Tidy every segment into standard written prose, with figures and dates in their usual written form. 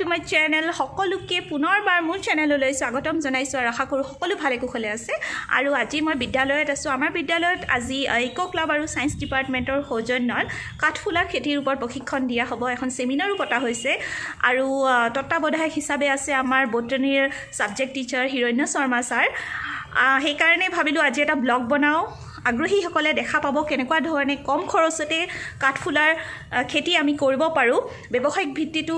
To my channel সকলোকে পুনৰবাৰ মোৰ চেনেললৈ স্বাগতম জনাইছোঁ আৰু আশা কৰোঁ সকলো ভালে কুশলে আছে আৰু আজি মই বিদ্যালয়ত আছোঁ আমাৰ বিদ্যালয়ত আজি ইকো ক্লাব আৰু সায়েন্স ডিপাৰ্টমেণ্টৰ সৌজন্যত কাঠফুলাৰ খেতিৰ ওপৰত প্ৰশিক্ষণ দিয়া হ'ব এখন সেমিনাৰো পতা হৈছে আৰু তত্ত্বাৱধায়ক হিচাপে আছে আমাৰ বটানীৰ subject teacher Hiranya Sarma sir সেইকাৰণে ভাবিলোঁ আজি এটা ব্লগ বনাওঁ আগ্ৰহীসকলে দেখা পাব কেনেকুৱা ধৰণে কম খৰচতে কাঠফুলাৰ খেতি আমি কৰিব পাৰোঁ ব্যৱসায়িক ভিত্তিটো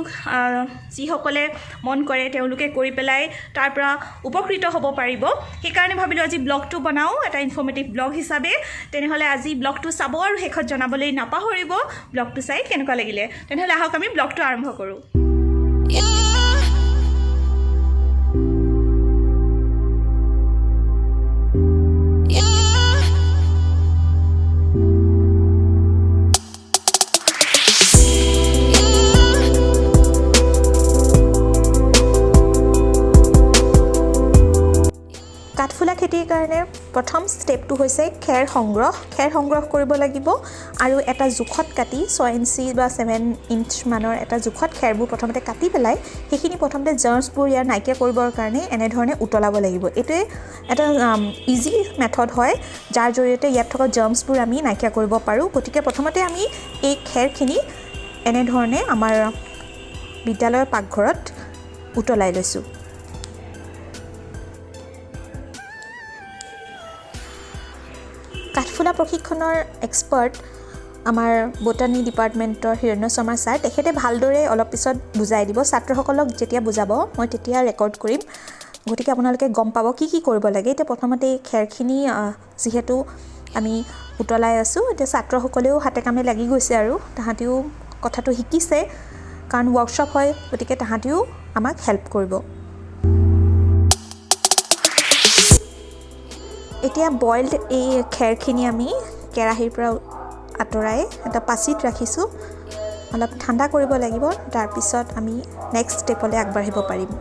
যিসকলে মন কৰে তেওঁলোকে কৰি পেলাই তাৰ পৰা উপকৃত হ'ব পাৰিব সেইকাৰণে ভাবিলোঁ আজি ব্লগটো বনাওঁ এটা ইনফৰ্মেটিভ ব্লগ হিচাপে তেনেহ'লে আজি ব্লগটো চাব আৰু শেষত জনাবলৈ নাপাহৰিব ব্লগটো চাই কেনেকুৱা লাগিলে তেনেহ'লে আহক আমি ব্লগটো আৰম্ভ কৰোঁ কাঠফুলা খেতিৰ কাৰণে প্ৰথম ষ্টেপটো হৈছে খেৰ সংগ্ৰহ কৰিব লাগিব আৰু এটা জোখত কাটি 6 ইঞ্চি বা 7 ইঞ্চ মানৰ এটা জোখত খেৰবোৰ প্ৰথমতে কাটি পেলাই সেইখিনি প্ৰথমতে জাৰ্মছবোৰ ইয়াৰ নাইকিয়া কৰিবৰ কাৰণে এনেধৰণে উতলাব লাগিব এইটোৱে এটা ইজি মেথড হয় যাৰ জৰিয়তে ইয়াত থকা জাৰ্মছবোৰ আমি নাইকিয়া কৰিব পাৰোঁ গতিকে প্ৰথমতে আমি এই খেৰখিনি এনেধৰণে আমাৰ বিদ্যালয়ৰ পাকঘৰত উতলাই লৈছোঁ কাঠফুলা প্ৰশিক্ষণৰ এক্সপাৰ্ট আমাৰ বটানী ডিপাৰ্টমেণ্টৰ হিৰণ্য শৰ্মা ছাৰ তেখেতে ভালদৰে অলপ পিছত বুজাই দিব ছাত্ৰসকলক যেতিয়া বুজাব মই তেতিয়া ৰেকৰ্ড কৰিম গতিকে আপোনালোকে গম পাব কি কৰিব লাগে এতিয়া প্ৰথমতে খেৰখিনি যিহেতু আমি উতলাই আছোঁ এতিয়া ছাত্ৰসকলেও হাতে কামে লাগি গৈছে আৰু তাহাঁতেও কথাটো শিকিছে কাৰণ ৱৰ্কশ্বপ হয় গতিকে তাহাঁতেও আমাক হেল্প কৰিব এতিয়া বইলড এই খেৰখিনি আমি কেৰাহীৰ পৰা আঁতৰাই এটা পাচিত ৰাখিছোঁ অলপ ঠাণ্ডা কৰিব লাগিব তাৰপিছত আমি নেক্সট ষ্টেপলৈ আগবাঢ়িব পাৰিম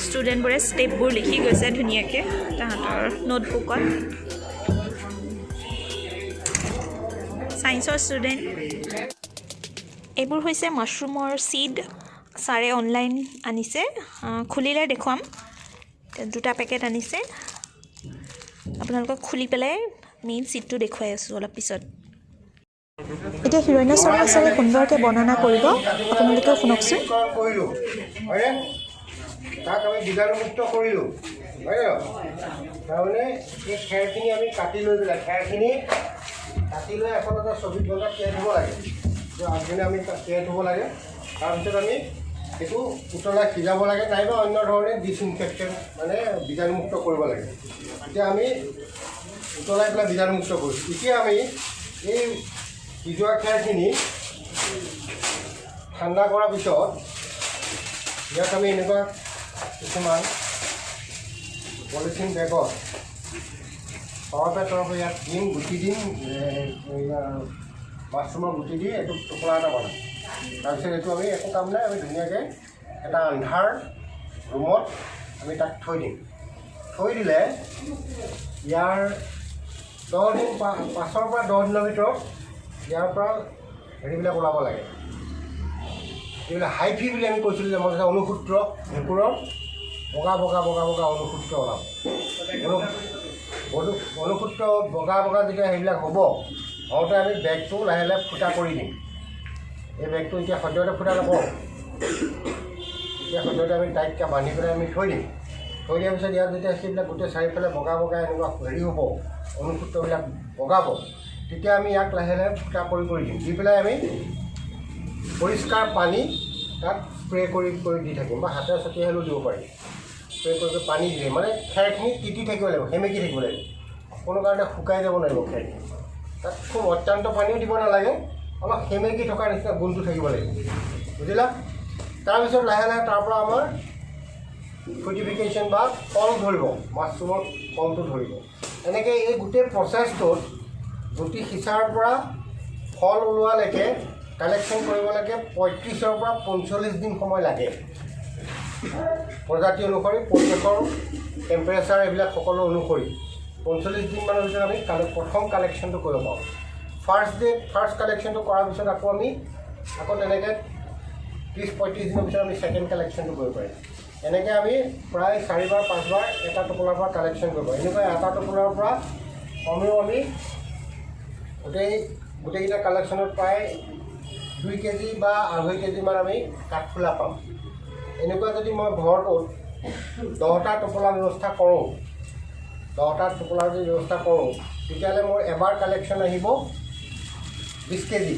ষ্টুডেণ্টবোৰে ষ্টেপবোৰ লিখি গৈছে ধুনীয়াকৈ তাহাঁতৰ নোটবুকত ছায়েন্সৰ ষ্টুডেণ্ট এইবোৰ হৈছে মাছৰুমৰ চিড ছাৰে অনলাইন আনিছে খুলিলে দেখুৱাম দুটা পেকেট আনিছে আপোনালোকক খুলি পেলাই মেইন চিডটো দেখুৱাই আছোঁ অলপ পিছত এতিয়া হিৰণ্য শৰ্মা ছাৰে সুন্দৰকৈ বৰ্ণনা কৰিব আপোনালোকেও শুনকচোন তাক আমি বীজাণুমুক্ত কৰিলোঁ হয় ন তাৰমানে এই খেৰখিনি আমি কাটি লৈ পেলাই খেৰখিনি কাটি লৈ আচলতে 24 ঘণ্টা তিয়াই থ'ব লাগে আগদিনা আমি তিয়াই থ'ব লাগে তাৰপিছত আমি এইটো উতলাই সিজাব লাগে নাইবা অন্য ধৰণে ডিছইনফেকশ্যন মানে বীজাণুমুক্ত কৰিব লাগে এতিয়া আমি উতলাই পেলাই বীজাণুমুক্ত কৰিছোঁ এতিয়া আমি এই সিজোৱা খেৰখিনি ঠাণ্ডা কৰাৰ পিছত ইয়াত আমি এনেকুৱা কিছুমান পলিথিন বেগত তৰপে ইয়াত দিম গুটি দিম মাছৰুমৰ গুটি দি এইটো টুকুৰা এটা বনাম তাৰপিছত এইটো আমি একো কাম নাই আমি ধুনীয়াকৈ এটা আন্ধাৰ ৰুমত আমি তাক থৈ দিম থৈ দিলে ইয়াৰ 10 দিন 5 পৰা 10 দিনৰ ভিতৰত ইয়াৰ পৰা হেৰিবিলাক ওলাব লাগে এইবিলাক হাইফি বুলি আমি কৈছিলোঁ যে মই অনুসূত্ৰ ভেঁকুৰৰ বগা অনুসূত্ৰ ওলাব অনুসূত্ৰ বগা যেতিয়া সেইবিলাক হ'ব হওঁতে আমি বেগটো লাহে লাহে ফুটা কৰি দিম এই বেগটো এতিয়া সদ্যহতে ফুটা নকৰোঁ এতিয়া সদ্যহতে আমি টাইটকৈ বান্ধি পেলাই আমি থৈ দিম থৈ দিয়াৰ পিছত ইয়াত যেতিয়া সেইবিলাক গোটেই চাৰিওফালে বগা এনেকুৱা হেৰি হ'ব অনুসূত্ৰবিলাক বগাব তেতিয়া আমি ইয়াক লাহে লাহে ফুটা কৰি দিম দি পেলাই আমি পৰিষ্কাৰ পানী তাত স্প্ৰে কৰি দি থাকিম বা হাতে চটিয়াই হ'লেও দিব পাৰি স্প্ৰে কৰি পানী দি দিম মানে খেৰখিনি তিতি থাকিব লাগিব সেমেকি থাকিব লাগিব কোনো কাৰণে শুকাই যাব নোৱাৰিব খেৰখিনি তাত খুব অত্যন্ত পানীও দিব নালাগে অলপ সেমেকি থকাৰ নিচিনা গুণটো থাকিব লাগিব বুজিলা তাৰপিছত লাহে লাহে তাৰ পৰা আমাৰ ফ্ৰুটিফিকেশ্যন বা ফল ধৰিব, মাছৰুমৰ ফলটো ধৰিব। এনেকৈ এই গোটেই প্ৰচেছটোত গুটি সিঁচাৰ পৰা ফল ওলোৱালৈকে কালেকশ্যন কৰিবলৈকে 35ৰ পৰা 45 দিন সময় লাগে। প্ৰজাতি অনুসৰি, পৰিৱেশৰ টেম্পাৰেচাৰ এইবিলাক সকলো অনুসৰি 45 দিনমানৰ ভিতৰত আমি প্ৰথম কালেকশ্যনটো কৰিব পাৰোঁ। ফাৰ্ষ্ট কালেকশ্যনটো কৰাৰ পিছত আকৌ তেনেকৈ 30-35 দিনৰ পিছত আমি ছেকেণ্ড কালেকশ্যনটো কৰিব পাৰিম। এনেকৈ আমি প্ৰায় 4-5 বাৰ এটা টোপোলাৰ পৰা কালেকশ্যন কৰিব পাৰোঁ। এনেকৈ এটা টোপোলাৰ পৰা কমেও আমি গোটেইকেইটা কালেকশ্যনত প্ৰায় 2 কেজি বা 2.5 কেজিমান আমি কাঠফুলা পাম। এনেকুৱা যদি মই ঘৰটোত 10টা টোপোলা ব্যৱস্থা কৰোঁ, 10টা টোপোলাৰ যদি ব্যৱস্থা কৰোঁ, তেতিয়াহ'লে মোৰ এবাৰ কালেকশ্যন আহিব 20 কেজি।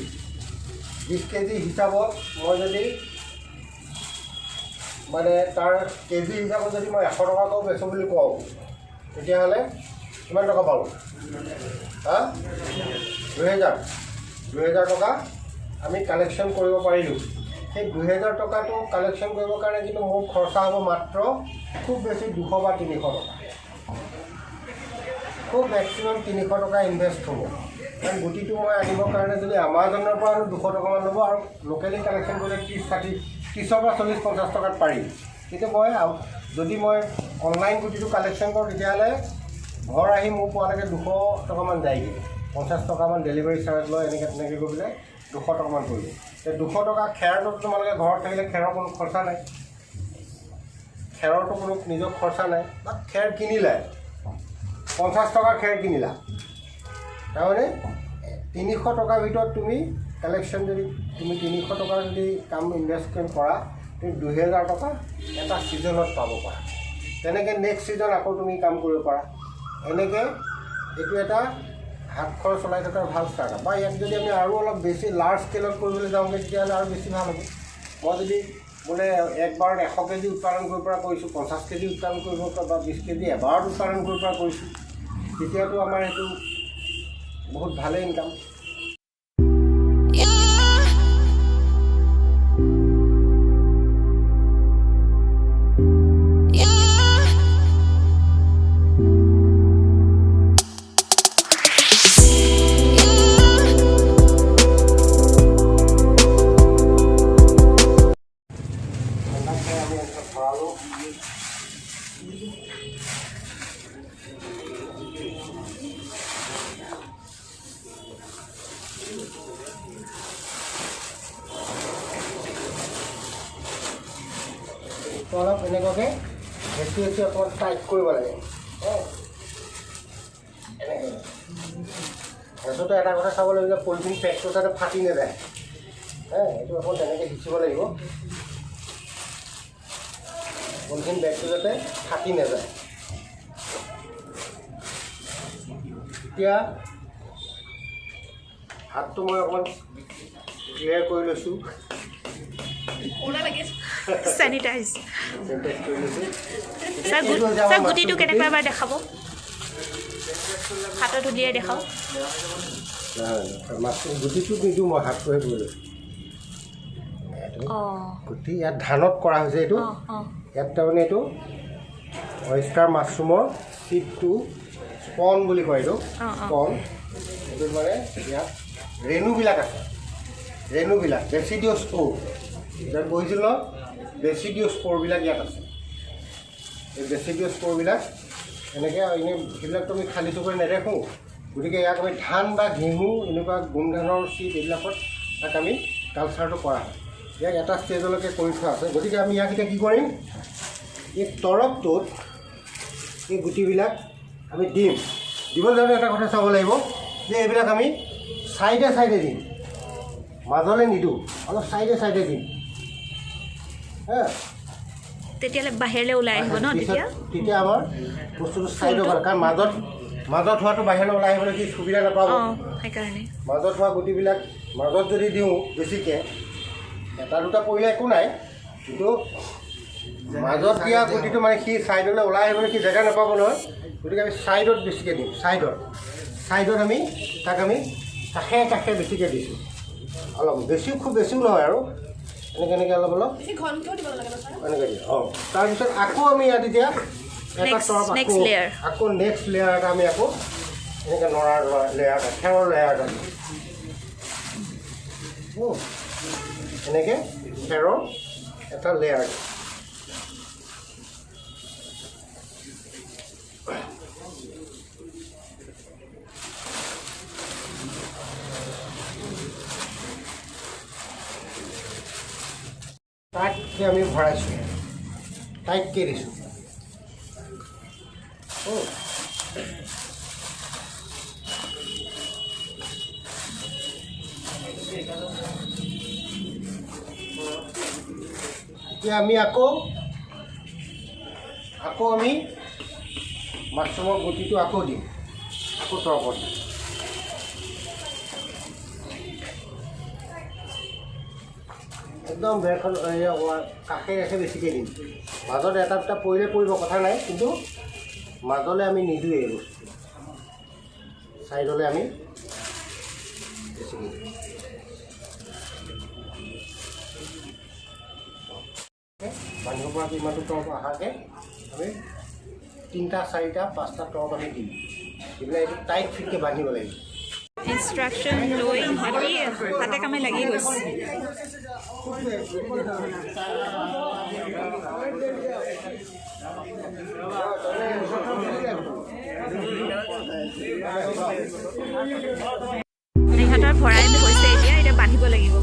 20 কেজি হিচাপত মই যদি মানে তাৰ কেজি হিচাপত যদি মই 100 টকাকৈ বেচোঁ বুলি কওঁ, তেতিয়াহ'লে কিমান টকা পালোঁ? 2000 টকা আমি কালেকশ্যন কৰিব পাৰিলোঁ। সেই 2000 টকাটো কালেকশ্যন কৰিবৰ কাৰণে কিন্তু মোৰ খৰচা হ'ব মাত্ৰ খুব বেছি 200 বা 300 টকা। খুব মেক্সিমাম 300 টকা ইনভেষ্ট হ'ব। কাৰণ গুটিটো মই আনিবৰ কাৰণে যদি আমাজনৰ পৰা আৰু 200 টকামান ল'ব, আৰু লোকেলি কালেকশ্যন কৰিলে 30-40 পৰা 40-50 টকাত পাৰিম। কিন্তু যদি মই অনলাইন গুটিটো কালেকশ্যন কৰোঁ, তেতিয়াহ'লে ঘৰ আহি মোৰ পোৱালৈকে 200 টকামান যায়গৈ। 50 টকামান ডেলিভাৰী চাৰ্জ লয়, তেনেকৈ গৈ পেলাই 200 টকামান পৰিব। সেই 200 টকা খেৰটো তোমালোকে ঘৰত থাকিলে খেৰৰ কোনো খৰচা নাই, খেৰৰটো কোনো নিজৰ খৰচা নাই। বা খেৰ কিনিলে 50 টকাৰ খেৰ কিনিলা, তাৰমানে 300 টকাৰ ভিতৰত তুমি কালেকশ্যন যদি তুমি 300 টকাৰ যদি কাম ইনভেষ্টমেণ্ট কৰা, তুমি 2000 টকা এটা ছিজনত পাব পাৰা। তেনেকৈ নেক্সট ছিজন আকৌ তুমি কাম কৰিব পাৰা। এনেকৈ এইটো এটা হাত খৰচ চলাই থকাৰ ভাল ষ্টাৰ্টআপ। বা ইয়াত যদি আমি আৰু অলপ বেছি লাৰ্জ স্কেলত কৰিবলৈ যাওঁগৈ, তেতিয়াহ'লে আৰু বেছি ভাল হ'ব। মই যদি বোলে একবাৰত 100 কেজি উৎপাদন কৰিব পৰা কৰিছোঁ, 50 কেজি উৎপাদন কৰিব পৰা বা 20 কেজি এবাৰত উৎপাদন কৰিব পৰা কৰিছোঁ, তেতিয়াতো আমাৰ সেইটো বহুত ভালেই ইনকাম। অলপ এনেকুৱাকৈ বেছি অকণমান টাইট কৰিব লাগে। এনেকৈ তাৰপিছতে এটা কথা চাব লাগিব যে পলিথিন পেকটো যাতে ফাটি নাযায়। এইটো অকণ তেনেকৈ সিঁচিব লাগিব, পলিথিন বেগটো যাতে ফাটি নাযায়। এতিয়া হাতটো মই অকণমান ক্লিয়াৰ কৰি লৈছোঁ, চেনিটাইজ কৰি লৈছোঁ। ছাৰ গুটিটো কেনেকুৱা এবাৰ দেখাব, হাতত উলিয়াই দেখাওক। মাছৰুম গুটিটো নিদিওঁ, মই হাতটোহে কৰি লৈছোঁ। গুটি ইয়াত ধানত কৰা হৈছে। এইটো ইয়াত তাৰমানে এইটো অয়েষ্টাৰ মাছৰুমৰ চিডটো স্পন বুলি কয়। এইটো স্পন, এইটো মানে ইয়াত ৰেণুবিলাক আছে, ৰেণুবিলাক বেছিডিঅ' স্প'ৰ। ইয়াত বহিছিল ন, বেছিডিঅ' স্প'ৰবিলাক ইয়াত আছে। এই বেছিডিঅ' স্প'ৰবিলাক এনেকৈ এনেই সেইবিলাকতো আমি খালী চকুৰে নেদেখোঁ। গতিকে ইয়াক আমি ধান বা ঘেঁহু এনেকুৱা গোমধানৰ চিড এইবিলাকত তাক আমি কালচাৰটো কৰা হয়। ইয়াক এটা ষ্টেজলৈকে কৰি থোৱা আছে। গতিকে আমি ইয়াক এতিয়া কি কৰিম, এই তৰপটোত এই গুটিবিলাক আমি দিবলৈ যাওঁতে এটা কথা চাব লাগিব যে এইবিলাক আমি ছাইডে ছাইডে দিম, মাজলৈ নিদিওঁ, অলপ ছাইডে ছাইডে দিম। তেতিয়াহ'লে বাহিৰলৈ ওলাই আহিব ন, তেতিয়া আমাৰ বস্তুটো ছাইড হ'ব। কাৰণ মাজত হোৱাটো বাহিৰলৈ ওলাই আহিবলৈ কি সুবিধা নাপাব, সেইকাৰণে মাজত হোৱা গুটিবিলাক মাজত যদি দিওঁ বেছিকৈ, এটা দুটা পৰিলে একো নাই, কিন্তু মাজত দিয়া গুটিটো মানে সি ছাইডলৈ ওলাই আহিবলৈ সি জেগা নাপাব নহয়। গতিকে আমি ছাইডত বেছিকৈ দিম, ছাইডত আমি তাক আমি কাষে কাষে বেছিকৈ দিছোঁ। অলপ বেছিও, খুব বেছিও নহয় আৰু এনেকৈ অলপ অলপ এনেকৈ দিয়া তাৰপিছত আকৌ আমি ইয়াত এতিয়া এটা টপ আকৌ নেক্সট লেয়াৰ এটা আমি আকৌ এনেকৈ নৰাৰ লেয়াৰ এটা খেৰৰ লেয়াৰ এটা এনেকৈ খেৰৰ এটা লেয়াৰ টাইটকৈ আমি ভৰাইছোঁ টাইটকৈ দিছোঁ এতিয়া আমি আকৌ আমি মাছৰুমৰ গুটিটো আকৌ দিম আকৌ তৰপত একদম বেৰখন কাষে কাষে বেছিকৈ দিম মাজত এটা দুটা পৰিলে পৰিব কথা নাই কিন্তু মাজলৈ আমি নিদিওঁৱেই এই বস্তু ছাইডলৈ আমি বেছিকৈ দিম বান্ধিব পৰা ইমানটো টপ অহাকৈ আমি 3টা 4টা 5টা টপ আমি দিম দি পেলাই এইটো টাইট ফিটকৈ বান্ধিব লাগিব ইনষ্ট্ৰাকশ্যন লৈ ইহঁতি হাতে কামে লাগি গৈছে ইহঁতৰ ভৰাই হৈছে এতিয়া বান্ধিব লাগিব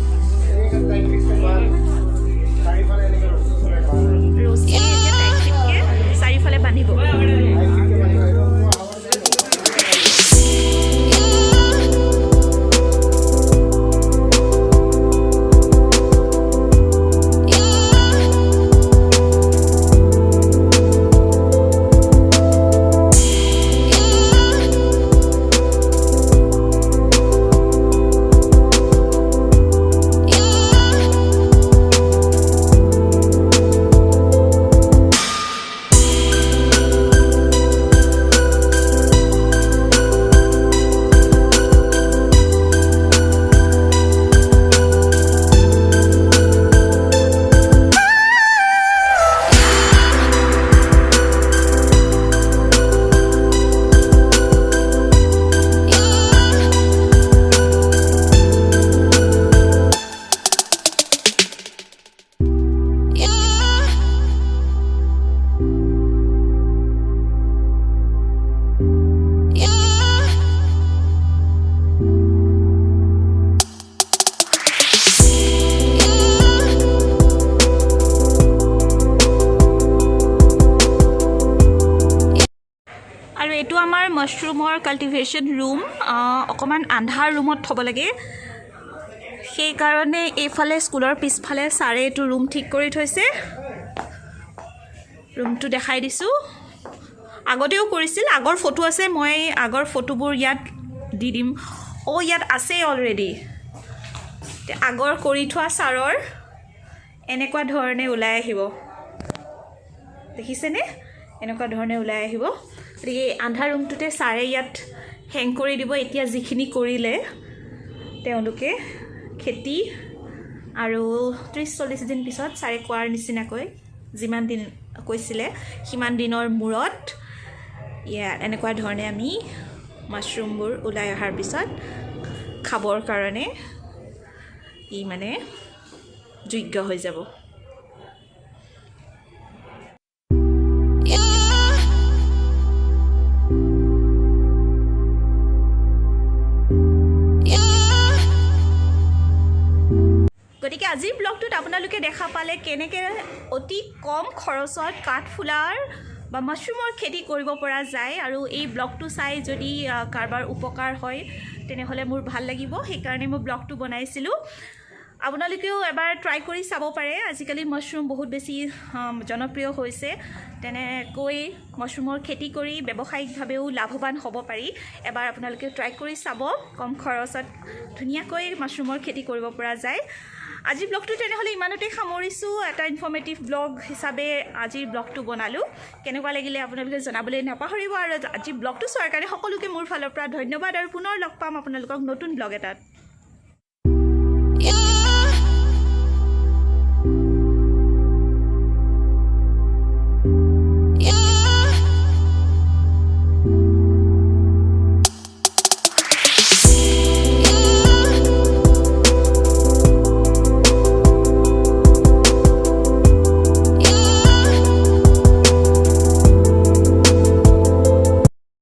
ৰছী এতিয়া টাইট ফিটকৈ চাৰিওফালে বান্ধিব এইটো আমাৰ মাছৰুমৰ কাল্টিভেশ্যন ৰুম অকণমান আন্ধাৰ ৰুমত থ'ব লাগে সেইকাৰণে এইফালে স্কুলৰ পিছফালে ছাৰে এইটো ৰুম ঠিক কৰি থৈছে ৰুমটো দেখাই দিছোঁ আগতেও কৰিছিল আগৰ ফটো আছে মই আগৰ ফটোবোৰ ইয়াত দি দিম ইয়াত আছে অলৰেডি আগৰ কৰি থোৱা ছাৰৰ এনেকুৱা ধৰণে ওলাই আহিব দেখিছেনে এনেকুৱা ধৰণে ওলাই আহিব গতিকে আন্ধাৰ ৰুমটোতে ছাৰে ইয়াত হেং কৰি দিব এতিয়া যিখিনি কৰিলে তেওঁলোকে খেতি আৰু 30-40 দিন পিছত ছাৰে কোৱাৰ নিচিনাকৈ যিমান দিন কৈছিলে সিমান দিনৰ মূৰত এনেকুৱা ধৰণে আমি মাছৰুমবোৰ ওলাই অহাৰ পিছত খাবৰ কাৰণে ই মানে যোগ্য হৈ যাব গতিকে আজিৰ ব্লগটোত আপোনালোকে দেখা পালে কেনেকৈ অতি কম খৰচত কাঠফুলাৰ বা মাছৰুমৰ খেতি কৰিব পৰা যায় আৰু এই ব্লগটো চাই যদি কাৰোবাৰ উপকাৰ হয় তেনেহ'লে মোৰ ভাল লাগিব সেইকাৰণে মই ব্লগটো বনাইছিলোঁ আপোনালোকেও এবাৰ ট্ৰাই কৰি চাব পাৰে আজিকালি মাছৰুম বহুত বেছি জনপ্ৰিয় হৈছে তেনেকৈ মাছৰুমৰ খেতি কৰি ব্যৱসায়িকভাৱেও লাভৱান হ'ব পাৰি এবাৰ আপোনালোকে ট্ৰাই কৰি চাব কম খৰচত ধুনীয়াকৈ মাছৰুমৰ খেতি কৰিব পৰা যায় আজিৰ ব্লগটো তেনেহ'লে ইমানতে সামৰিছোঁ এটা ইনফৰ্মেটিভ ব্লগ হিচাপে আজিৰ ব্লগটো বনালোঁ কেনেকুৱা লাগিলে আপোনালোকে জনাবলৈ নাপাহৰিব আৰু আজিৰ ব্লগটো চোৱাৰ কাৰণে সকলোকে মোৰ ফালৰ পৰা ধন্যবাদ আৰু পুনৰ লগ পাম আপোনালোকক নতুন ব্লগ এটাত